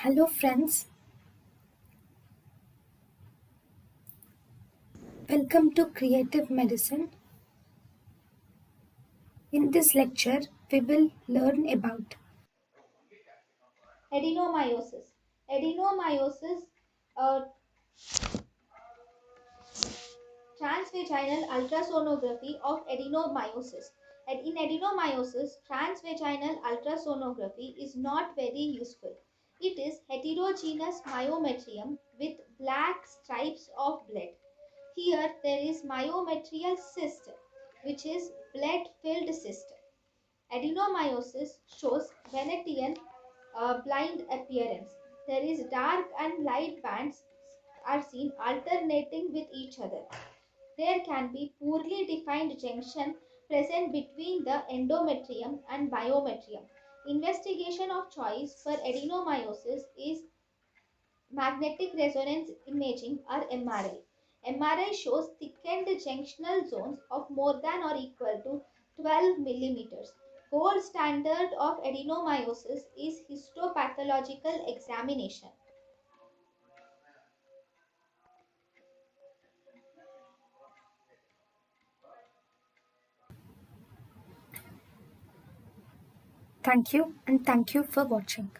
Hello, friends. Welcome to Creative Medicine. In this lecture, we will learn about Adenomyosis. Adenomyosis, uh, transvaginal ultrasonography of adenomyosis. And in adenomyosis, transvaginal ultrasonography is not very useful. It is heterogeneous myometrium with black stripes of blood. Here there is myometrial cyst, which is blood-filled cyst. Adenomyosis shows Venetian blind appearance. There is dark and light bands are seen alternating with each other. There can be poorly defined junction present between the endometrium and myometrium. Investigation of choice for adenomyosis is magnetic resonance imaging or MRI. MRI shows thickened junctional zones of more than or equal to 12 millimeters. Gold standard of adenomyosis is histopathological examination. thank you and thank you for watching.